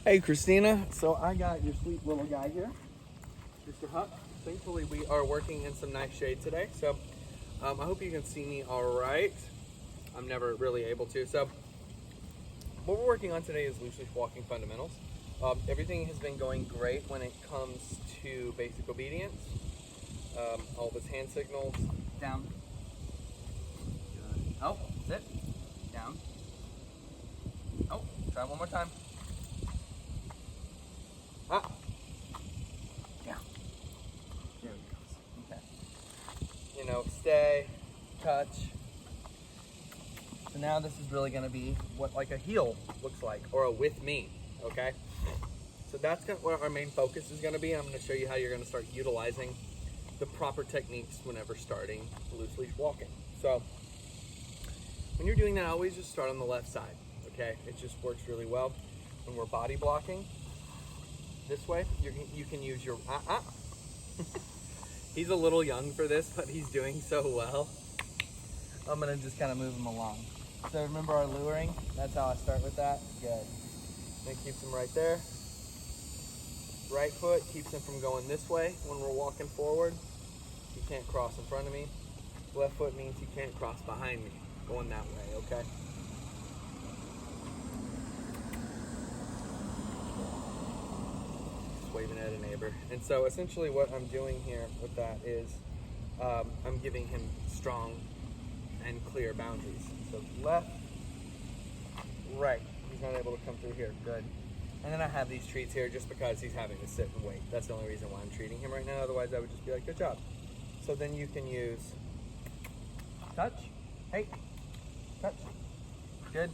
Hey Christina, so I got your sweet little guy here, Mr. Huck. Thankfully we are working in some nice shade today, so I hope you can see me all right. I'm never really able to. So what we're working on today is loose leash walking fundamentals. Everything has been going great when it comes to basic obedience. All of his hand signals, down. Good. Oh, sit, down. Oh, try one more time. Ah. Yeah. There we go. Okay. You know, stay, touch. So now this is really going to be what like a heel looks like, or a with me, okay? So that's what our main focus is going to be. I'm going to show you how you're going to start utilizing the proper techniques whenever starting loose leash walking. So when you're doing that, always just start on the left side, okay? It just works really well. When we're body blocking, this way, you can use your He's a little young for this, but he's doing so well. I'm gonna just kind of move him along. So remember our luring? That's how I start with that. Good. Then keeps him right there. Right foot keeps him from going this way when we're walking forward. He can't cross in front of me. Left foot means he can't cross behind me, going that way, okay? Waving at a neighbor. And so essentially what I'm doing here with that is I'm giving him strong and clear boundaries. So left, right. He's not able to come through here. Good. And then I have these treats here just because he's having to sit and wait. That's the only reason why I'm treating him right now. Otherwise I would just be like, good job. So then you can use touch. Hey, touch. Good.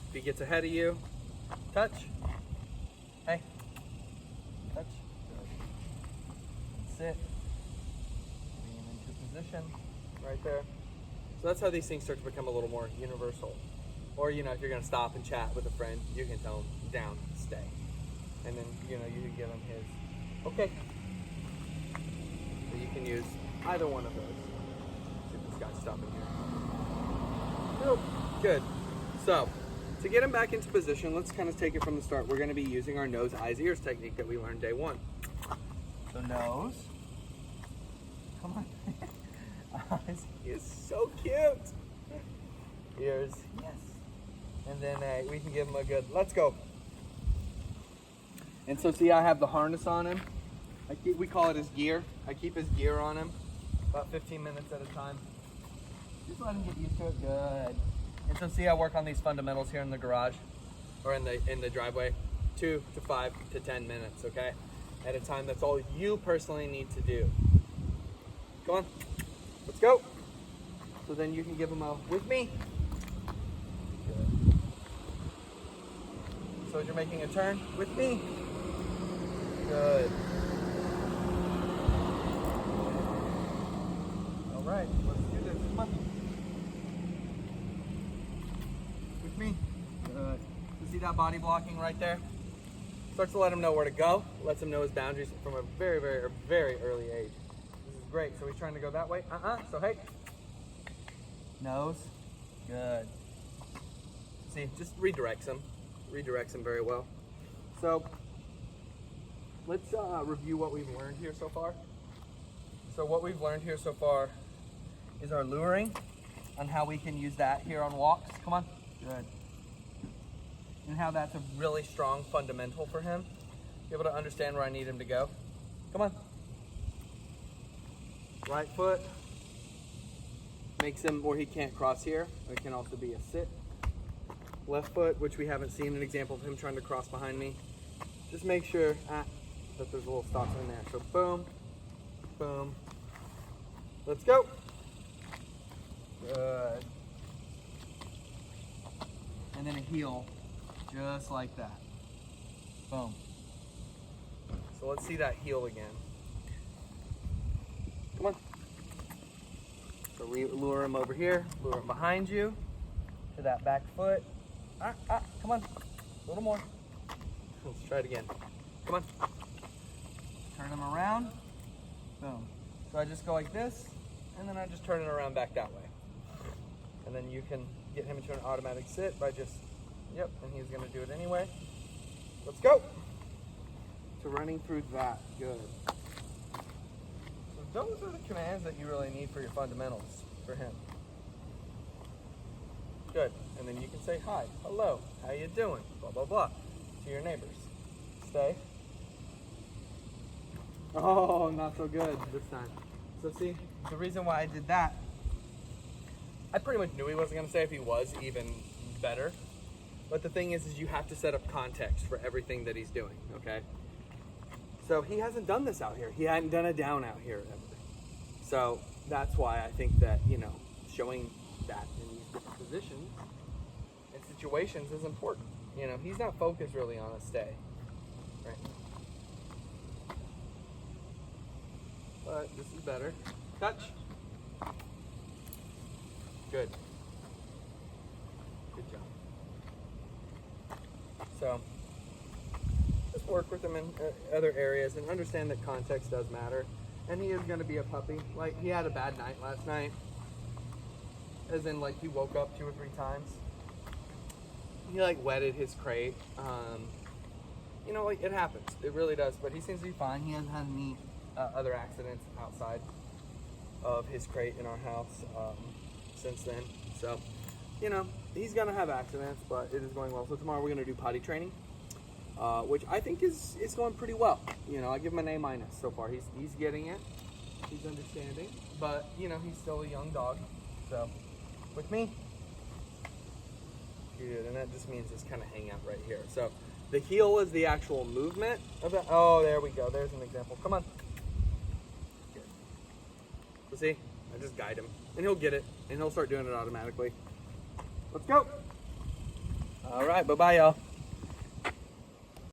If he gets ahead of you, touch. Hey. Touch. Sit. Bring him into position. Right there. So that's how these things start to become a little more universal. Or, you know, if you're going to stop and chat with a friend, you can tell him down, stay. And then, you know, you can give him his, okay. So you can use either one of those. See if this guy's stopping here. Nope. Good. So, to get him back into position, let's kind of take it from the start. We're going to be using our nose, eyes, ears technique that we learned day one. So nose. Come on. Eyes. He is so cute. Ears. Yes. And then we can give him a good, let's go. And so see, I have the harness on him. We call it his gear. I keep his gear on him about 15 minutes at a time. Just let him get used to it. Good. And so see, I work on these fundamentals here in the garage or in the driveway, 2 to 5 to 10 minutes, okay? At a time. That's all you personally need to do. Come on, let's go. So then you can give them a with me. Good. So as you're making a turn, with me. Good. All right, let's do this. Come on. With me. Good. You see that body blocking right there? Starts to let him know where to go. Lets him know his boundaries from a very, very, very early age. This is great. So he's trying to go that way. So hey. Nose. Good. See, just redirects him. Redirects him very well. So let's review what we've learned here so far. So what we've learned here so far is our luring and how we can use that here on walks. Come on. Good. And how that's a really strong fundamental for him. Be able to understand where I need him to go. Come on. Right foot makes him where he can't cross here. It can also be a sit. Left foot, which we haven't seen an example of him trying to cross behind me. Just make sure that there's a little stops in there. So boom, boom. Let's go. Good. And then a heel, just like that. Boom. So let's see that heel again. Come on. So lure him over here, lure him behind you, to that back foot. Come on, a little more. Let's try it again. Come on. Turn him around, boom. So I just go like this, and then I just turn it around back that way. And then you can get him into an automatic sit by just, yep, and he's gonna do it anyway. Let's go. So running through that, good. So those are the commands that you really need for your fundamentals for him. Good. And then you can say hi, hello, how you doing, blah, blah, blah, to your neighbors. Stay. Oh, not so good this time. So see, the reason why I did that, I pretty much knew he wasn't going to stay if he was even better. But the thing is you have to set up context for everything that he's doing, okay? So he hasn't done this out here. He hadn't done a down out here ever. So that's why I think that, you know, showing that in these different positions and situations is important. You know, he's not focused really on a stay, right? But this is better. Touch. Good. Good job. So, just work with him in other areas and understand that context does matter. And he is going to be a puppy. Like, he had a bad night last night. As in, like, he woke up 2 or 3 times. He, like, wetted his crate. You know, like, it happens. It really does. But he seems to be fine. He hasn't had any other accidents outside of his crate in our house since then. So, you know, he's going to have accidents, but it is going well. So tomorrow we're going to do potty training, which I think is going pretty well. You know, I give him an A- so far. He's getting it. He's understanding. But, you know, he's still a young dog. So, with me, good. And that just means just kind of hang out right here. So, the heel is the actual movement of it. Oh, there we go. There's an example. Come on. Good. So see, I just guide him, and he'll get it, and he'll start doing it automatically. Let's go. All right, bye-bye, y'all.